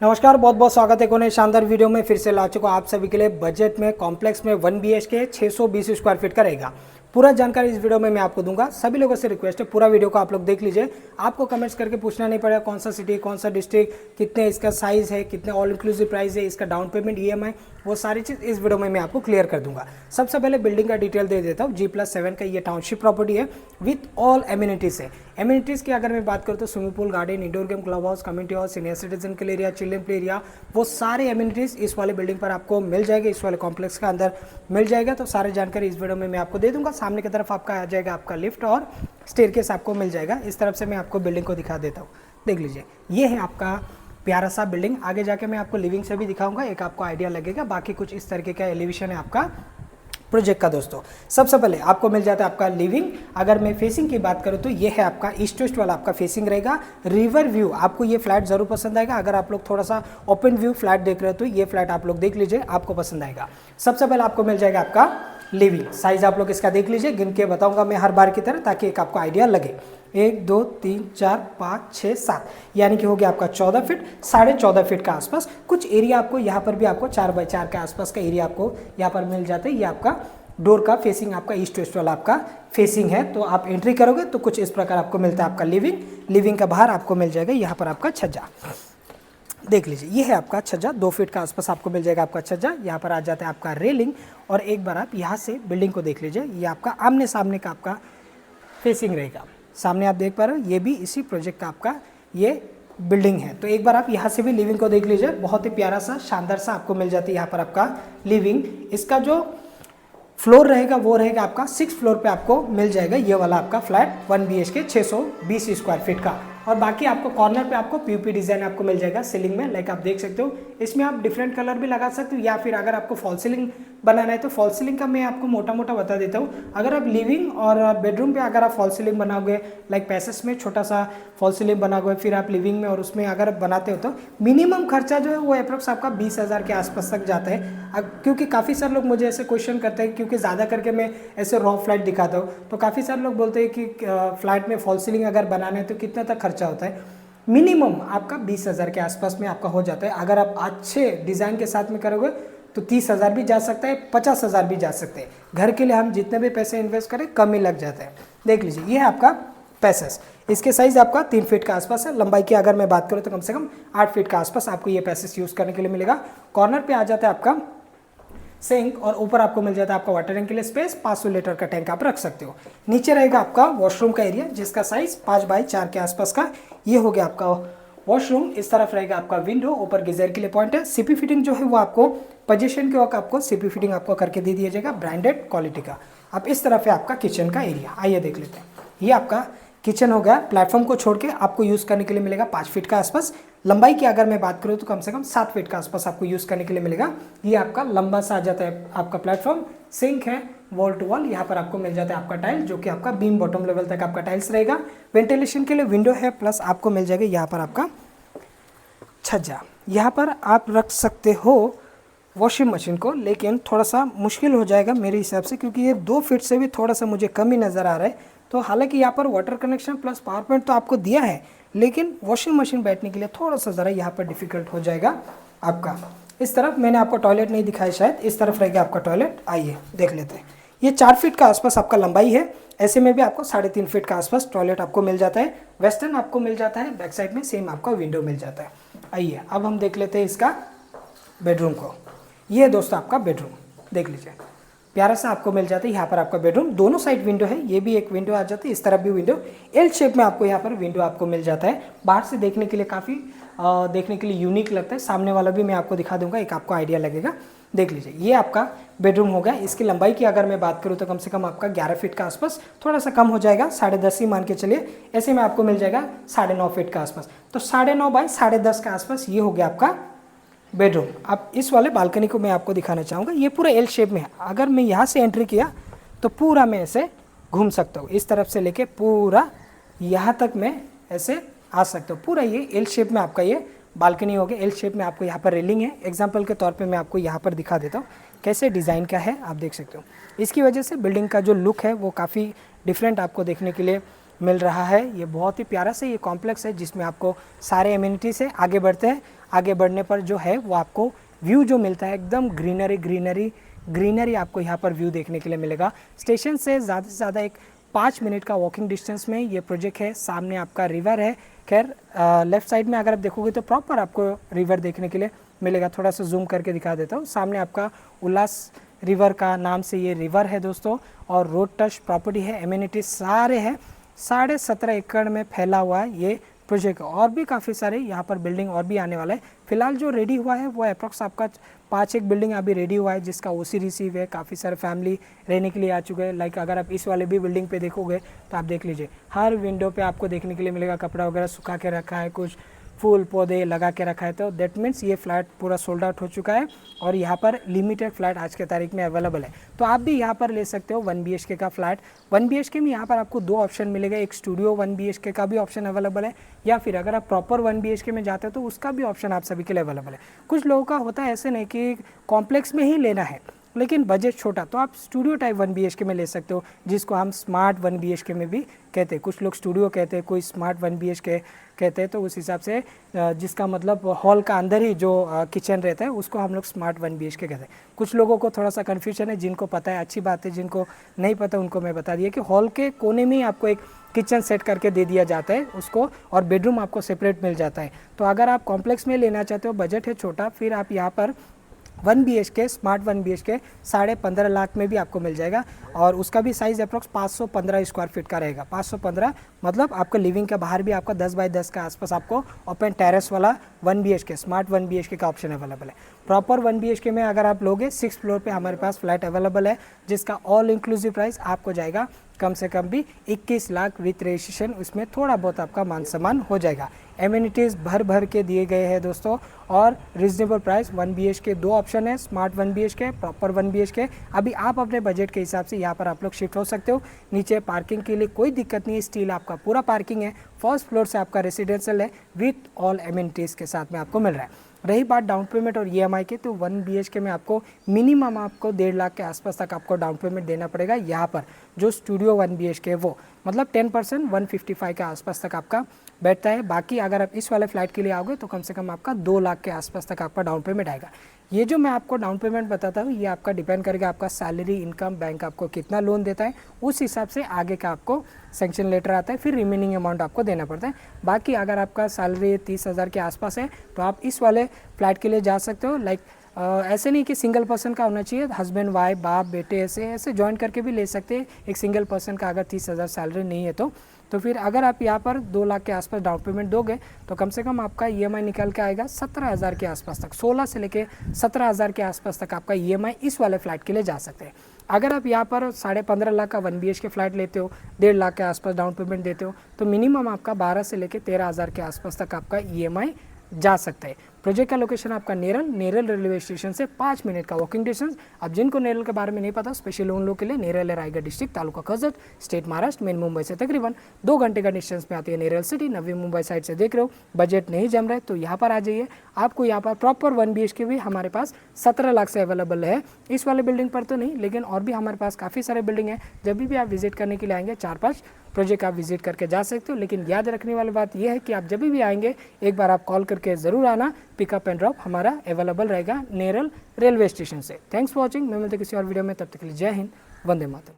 नमस्कार, बहुत बहुत स्वागत है कोने शानदार वीडियो में फिर से ला चुका आप सभी के लिए बजट में कॉम्प्लेक्स में 1 BHK 620 स्क्वायर फीट का रहेगा। पूरा जानकारी इस वीडियो में मैं आपको दूंगा। सभी लोगों से रिक्वेस्ट है पूरा वीडियो को आप लोग देख लीजिए। आपको कमेंट्स करके पूछना नहीं पड़ेगा कौन सा सिटी, कौन सा डिस्ट्रिक्ट, कितने इसका साइज है, कितने ऑल इंक्लूसिव प्राइस है, इसका डाउन पेमेंट EMI, वो सारी चीज़ इस वीडियो में मैं आपको क्लियर कर दूंगा। सबसे पहले बिल्डिंग का डिटेल दे देता हूँ। G+7 का ये टाउनशिप प्रॉपर्टी है विथ ऑल एम्यूनिटीज़ है। एम्यूनिटीज़ की अगर मैं बात करूँ तो swimming pool, garden, indoor game, club house, community house, senior citizen के एरिया, चिल्ड्रन प्ले एरिया, वो सारे एम्यूनिटीज़ इस वाले बिल्डिंग पर आपको मिल जाएगा, इस वाले कॉम्प्लेक्स का अंदर मिल जाएगा। तो सारी जानकारी इस वीडियो में मैं आपको दे दूंगा। सामने की तरफ आपका आ जाएगा आपका लिफ्ट और स्टेयरकेस आपको मिल जाएगा। इस तरफ से मैं आपको बिल्डिंग को दिखा देता हूँ, देख लीजिए। ये है आपका प्यारा सा बिल्डिंग। आगे जाके मैं आपको लिविंग से भी दिखाऊंगा, एक आपको आइडिया लगेगा। बाकी कुछ इस तरीके का एलिवेशन है आपका प्रोजेक्ट का। दोस्तों सबसे पहले आपको मिल जाता है आपका लिविंग। अगर मैं फेसिंग की बात करूं तो ये है आपका ईस्ट वेस्ट वाला आपका फेसिंग रहेगा। रिवर व्यू आपको ये फ्लैट जरूर पसंद आएगा। अगर आप लोग थोड़ा सा ओपन व्यू फ्लैट देख रहे हो तो ये फ्लैट आप लोग देख लीजिए, आपको पसंद आएगा। सबसे पहले आपको मिल जाएगा आपका लिविंग। साइज आप लोग इसका देख लीजिए, गिन के बताऊंगा मैं हर बार की तरह, ताकि एक आपको आइडिया लगे। 1 2 3 4 5 6 7 यानी कि हो गया आपका 14 फीट, 14.5 फीट का आसपास। कुछ एरिया आपको यहाँ पर भी आपको 4x4 के आसपास का एरिया आपको यहाँ पर मिल जाता है। ये आपका डोर का फेसिंग आपका ईस्ट वेस्ट वाला आपका फेसिंग है। तो आप एंट्री करोगे तो कुछ इस प्रकार आपको मिलता है आपका लिविंग। लिविंग का बाहर आपको मिल जाएगा यहाँ पर आपका छज्जा, देख लीजिए। ये है आपका छज्जा, 2 फीट का आसपास आपको मिल जाएगा आपका छज्जा। यहाँ पर आ जाता है आपका रेलिंग। और एक बार आप यहाँ से बिल्डिंग को देख लीजिए, ये आपका आमने सामने का आपका फेसिंग रहेगा। सामने आप देख पा रहे हो, ये भी इसी प्रोजेक्ट का आपका ये बिल्डिंग है। तो एक बार आप यहाँ से भी लिविंग को देख लीजिए। बहुत ही प्यारा सा शानदार सा आपको मिल जाती है यहाँ पर आपका लिविंग। इसका जो फ्लोर रहेगा वो रहेगा आपका 6th फ्लोर पे आपको मिल जाएगा ये वाला आपका फ्लैट 1 BHK 620 स्क्वायर फीट का। और बाकी आपको कॉर्नर पे आपको POP डिजाइन आपको मिल जाएगा सीलिंग में। लाइक आप देख सकते हो, इसमें आप डिफरेंट कलर भी लगा सकते हो, या फिर अगर आपको फॉल सीलिंग बनाना है तो फॉल सीलिंग का मैं आपको मोटा मोटा बता देता हूँ। अगर आप लिविंग और बेडरूम पे अगर आप फॉल सीलिंग बनाओगे, लाइक पैसेज में छोटा सा फॉल सीलिंग बनाओगे, फिर आप लिविंग में और उसमें अगर बनाते हो तो मिनिमम खर्चा जो है वो अप्रोक्स आपका 20,000 के आसपास तक जाता है। क्योंकि काफ़ी सारे लोग मुझे ऐसे क्वेश्चन करते हैं, क्योंकि ज़्यादा करके मैं ऐसे रॉ फ्लैट दिखाता हूँ, तो काफ़ी सारे लोग बोलते हैं कि फ्लैट में फॉल सीलिंग अगर बनाना है तो कितना तक खर्चा होता है। मिनिमम आपका 20,000 के आसपास में आपका हो जाता है। अगर आप अच्छे डिज़ाइन के साथ में करोगे तो 30,000 भी जा सकता है, 50,000 भी जा सकते हैं। घर के लिए हम जितने भी पैसे इन्वेस्ट करें कम ही लग जाता है। देख लीजिए, ये है आपका पैसेज। इसके साइज़ आपका 3 फीट का आसपास है। लंबाई की अगर मैं बात करूँ तो कम से कम 8 फीट का आसपास आपको ये पैसेज यूज़ करने के लिए मिलेगा। कॉर्नर पे आ जाता है आपका सिंक और ऊपर आपको मिल जाता है आपका वाटर टैंक के लिए स्पेस। 500 लीटर का टैंक आप रख सकते हो। नीचे रहेगा आपका वॉशरूम का एरिया, जिसका साइज 5x4 के आसपास का ये हो गया आपका वॉशरूम। इस तरफ रहेगा आपका विंडो, ऊपर गीजर के लिए पॉइंट है। सीपी फिटिंग जो है वो आपको पोजीशन के वक्त आपको सीपी फिटिंग आपको करके दे दिया जाएगा, ब्रांडेड क्वालिटी का। अब इस तरफ है आपका किचन का एरिया, आइए देख लेते हैं। ये आपका किचन हो गया। प्लेटफॉर्म को छोड़ के आपको यूज़ करने के लिए मिलेगा 5 फीट का आसपास। लंबाई की अगर मैं बात करूँ तो कम से कम 7 फीट का आसपास आपको यूज़ करने के लिए मिलेगा। ये आपका लंबा सा आ जाता है आपका प्लेटफॉर्म। सिंक है वॉल टू वॉल। यहाँ पर आपको मिल जाता है आपका टाइल, जो कि आपका बीम बॉटम लेवल तक आपका टाइल्स रहेगा। वेंटिलेशन के लिए विंडो है, प्लस आपको मिल जाएगा यहाँ पर आपका छज्जा। यहाँ पर आप रख सकते हो वॉशिंग मशीन को, लेकिन थोड़ा सा मुश्किल हो जाएगा मेरे हिसाब से, क्योंकि ये 2 फीट से भी थोड़ा सा मुझे कम ही नज़र आ रहा है। तो हालांकि यहाँ पर water connection plus power point तो आपको दिया है, लेकिन वॉशिंग मशीन बैठने के लिए थोड़ा सा ज़रा यहाँ पर डिफ़िकल्ट हो जाएगा आपका। इस तरफ मैंने आपको टॉयलेट नहीं दिखाया शायद, इस तरफ रहेगा आपका टॉयलेट। आइए देख लेते हैं। ये 4 फीट का आसपास आपका लंबाई है। ऐसे में भी आपको 3.5 फीट का आसपास टॉयलेट आपको मिल जाता है। वेस्टर्न आपको मिल जाता है, बैक साइड में सेम आपका विंडो मिल जाता है। आइए अब हम देख लेते हैं इसका बेडरूम को। ये है दोस्तों आपका बेडरूम, देख लीजिए। प्यारा सा आपको मिल जाता है यहाँ पर आपका बेडरूम। दोनों साइड विंडो है, ये भी एक विंडो आ जाती है, इस तरफ भी विंडो। एल शेप में आपको यहाँ पर विंडो आपको मिल जाता है। बाहर से देखने के लिए काफ़ी देखने के लिए यूनिक लगता है। सामने वाला भी मैं आपको दिखा दूंगा, एक आपको आइडिया लगेगा। देख लीजिए, ये आपका बेडरूम हो गया। इसकी लंबाई की अगर मैं बात करूँ तो कम से कम आपका 11 फीट का आसपास, थोड़ा सा कम हो जाएगा, 10.5 ही मान के चलिए। ऐसे में आपको मिल जाएगा 9.5 फीट का आसपास। तो 9.5 बाई 10.5 के आसपास ये हो गया आपका बेडरूम। अब इस वाले बालकनी को मैं आपको दिखाना चाहूँगा। ये पूरा एल शेप में है। अगर मैं यहाँ से एंट्री किया तो पूरा मैं ऐसे घूम सकता हूँ, इस तरफ से लेके पूरा यहाँ तक मैं ऐसे आ सकता हूँ। पूरा ये एल शेप में आपका ये बालकनी हो गया। एल शेप में आपको यहाँ पर रेलिंग है। एग्जाम्पल के तौर पे मैं आपको यहाँ पर दिखा देता हूँ कैसे डिज़ाइन का है, आप देख सकते हो। इसकी वजह से बिल्डिंग का जो लुक है वो काफ़ी डिफरेंट आपको देखने के लिए मिल रहा है। ये बहुत ही प्यारा से ये कॉम्प्लेक्स है जिसमें आपको सारे एमिनिटीज है। आगे बढ़ते हैं, आगे बढ़ने पर जो है वो आपको व्यू जो मिलता है एकदम ग्रीनरी आपको यहाँ पर व्यू देखने के लिए मिलेगा। स्टेशन से ज़्यादा एक 5 मिनट का वॉकिंग डिस्टेंस में ये प्रोजेक्ट है। सामने आपका रिवर है। खैर लेफ्ट साइड में अगर आप देखोगे तो प्रॉपर आपको रिवर देखने के लिए मिलेगा। थोड़ा सा जूम करके दिखा देता हूँ। सामने आपका उल्लास रिवर का नाम से ये रिवर है दोस्तों, और रोड टच प्रॉपर्टी है। एमिनिटीज सारे हैं। 17.5 एकड़ में फैला हुआ है ये प्रोजेक्ट। और भी काफ़ी सारे यहाँ पर बिल्डिंग और भी आने वाला है। फिलहाल जो रेडी हुआ है वो अप्रॉक्स आपका 5 एक बिल्डिंग अभी रेडी हुआ है जिसका ओसी रिसीव है। काफ़ी सारे फैमिली रहने के लिए आ चुके हैं। लाइक अगर आप इस वाले भी बिल्डिंग पे देखोगे तो आप देख लीजिए, हर विंडो पे आपको देखने के लिए मिलेगा कपड़ा वगैरह सुखा के रखा है, कुछ फूल पौधे लगा के रखा है। तो दैट मीन्स ये फ्लैट पूरा सोल्ड आउट हो चुका है और यहाँ पर लिमिटेड फ्लैट आज के तारीख में अवेलेबल है। तो आप भी यहाँ पर ले सकते हो 1 BHK का फ्लैट। 1 BHK में यहाँ पर आपको 2 ऑप्शन मिलेगा। एक स्टूडियो 1 BHK का भी ऑप्शन अवेलेबल है, या फिर अगर आप प्रॉपर 1 BHK में जाते हो तो उसका भी ऑप्शन आप सभी के लिए अवेलेबल है। कुछ लोगों का होता है ऐसे नहीं कि कॉम्प्लेक्स में ही लेना है लेकिन बजट छोटा, तो आप स्टूडियो टाइप 1 BHK में ले सकते हो, जिसको हम स्मार्ट 1 BHK में भी कहते हैं। कुछ लोग स्टूडियो कहते हैं, कोई स्मार्ट 1 BHK कहते हैं। तो उस हिसाब से जिसका मतलब हॉल का अंदर ही जो किचन रहता है उसको हम लोग स्मार्ट 1 BHK कहते हैं। कुछ लोगों को थोड़ा सा कन्फ्यूजन है, जिनको पता है अच्छी बात है, जिनको नहीं पता उनको मैं बता दिया कि हॉल के कोने में ही आपको एक किचन सेट करके दे दिया जाता है उसको, और बेडरूम आपको सेपरेट मिल जाता है। तो अगर आप कॉम्प्लेक्स में लेना चाहते हो, बजट है छोटा, फिर आप यहाँ पर 1 BHK स्मार्ट 1 BHK 15.5 लाख में भी आपको मिल जाएगा। और उसका भी साइज़ अप्रॉक्स 515 स्क्वायर फीट का रहेगा। 515 मतलब आपका लिविंग के बाहर भी आपका 10 बाई 10 के आसपास आपको ओपन टेरेस वाला 1 BHK स्मार्ट 1 BHK का ऑप्शन अवेलेबल है। प्रॉपर 1 BHK में अगर आप लोगे 6th फ्लोर पे हमारे पास फ्लैट अवेलेबल है, जिसका ऑल इंक्लूसिव प्राइस आपको जाएगा कम से कम भी 21 लाख विथ रजिस्ट्रेशन। उसमें थोड़ा बहुत आपका मान सम्मान हो जाएगा। एमिनिटीज़ भर के दिए गए हैं दोस्तों, और रिजनेबल प्राइस। 1 BHK 2 ऑप्शन है, स्मार्ट 1 BHK, प्रॉपर 1 BHK। अभी आप अपने बजट के हिसाब से यहाँ पर आप लोग शिफ्ट हो सकते हो। नीचे पार्किंग के लिए कोई दिक्कत नहीं है, स्टील आपका पूरा पार्किंग है। फर्स्ट फ्लोर से आपका रेसिडेंशियल है विथ ऑल एमिनिटीज़ के साथ में आपको मिल रहा है। रही बात डाउन पेमेंट और EMI के, तो 1 BHK में आपको मिनिमम आपको 1.5 लाख के आसपास तक आपको डाउन पेमेंट देना पड़ेगा। यहाँ पर जो स्टूडियो 1 BHK है वो मतलब 10% 155 के आसपास तक आपका बैठता है। बाकी अगर आप इस वाले फ्लैट के लिए आओगे तो कम से कम आपका 2 लाख के आसपास तक आपका डाउन पेमेंट आएगा। ये जो मैं आपको डाउन पेमेंट बताता हूँ ये आपका डिपेंड करेगा आपका सैलरी, इनकम, बैंक आपको कितना लोन देता है, उस हिसाब से आगे का आपको सैंक्शन लेटर आता है, फिर रिमेनिंग अमाउंट आपको देना पड़ता है। बाकी अगर आपका सैलरी 30,000 के आसपास है तो आप इस वाले फ्लैट के लिए जा सकते हो। लाइक ऐसे नहीं कि सिंगल पर्सन का होना चाहिए, हस्बैंड वाइफ बाप बेटे ऐसे ज्वाइन करके भी ले सकते हैं। एक सिंगल पर्सन का अगर 30,000 सैलरी नहीं है तो फिर अगर आप यहाँ पर 2 लाख के आसपास डाउन पेमेंट दोगे तो कम से कम आपका EMI निकल के आएगा 17,000 के आसपास तक। 16 से लेके 17,000 के आसपास तक आपका EMI इस वाले फ्लैट के लिए जा सकते हैं। अगर आप यहाँ पर 15.5 लाख का 1 BHK फ्लैट लेते हो, 1.5 लाख के आसपास डाउन पेमेंट देते हो, तो मिनिमम आपका 12 से लेके 13,000 के आसपास तक आपका EMI जा सकता है। प्रोजेक्ट का लोकेशन आपका नेरल रेलवे स्टेशन से 5 मिनट का वॉकिंग डिस्टेंस। अब जिनको नेरल के बारे में नहीं पता, स्पेशल उन लोगों के लिए नेरल है Raigarh district, taluka Karjat, state Maharashtra, main Mumbai से तकरीबन 2 घंटे का डिस्टेंस में आती है नेरल सिटी। नवी मुंबई साइड से देख रहे हो, बजट नहीं जम रहा है तो यहाँ पर आ जाइए। आपको यहाँ पर प्रॉपर 1 BHK भी हमारे पास 17 लाख से अवेलेबल है। इस वाले बिल्डिंग पर तो नहीं, लेकिन और भी हमारे पास काफ़ी सारे बिल्डिंग है। जब भी आप विजिट करने के लिए आएंगे 4-5 प्रोजेक्ट आप विजिट करके जा सकते हो। लेकिन याद रखने वाली बात यह है कि आप जब भी आएंगे एक बार आप कॉल करके ज़रूर आना। पिकअप एंड ड्रॉप हमारा अवेलेबल रहेगा नेरल रेलवे स्टेशन से। Thanks for watching. मैं मिलते किसी और वीडियो में, तब तक के लिए जय हिंद, वंदे मातरम।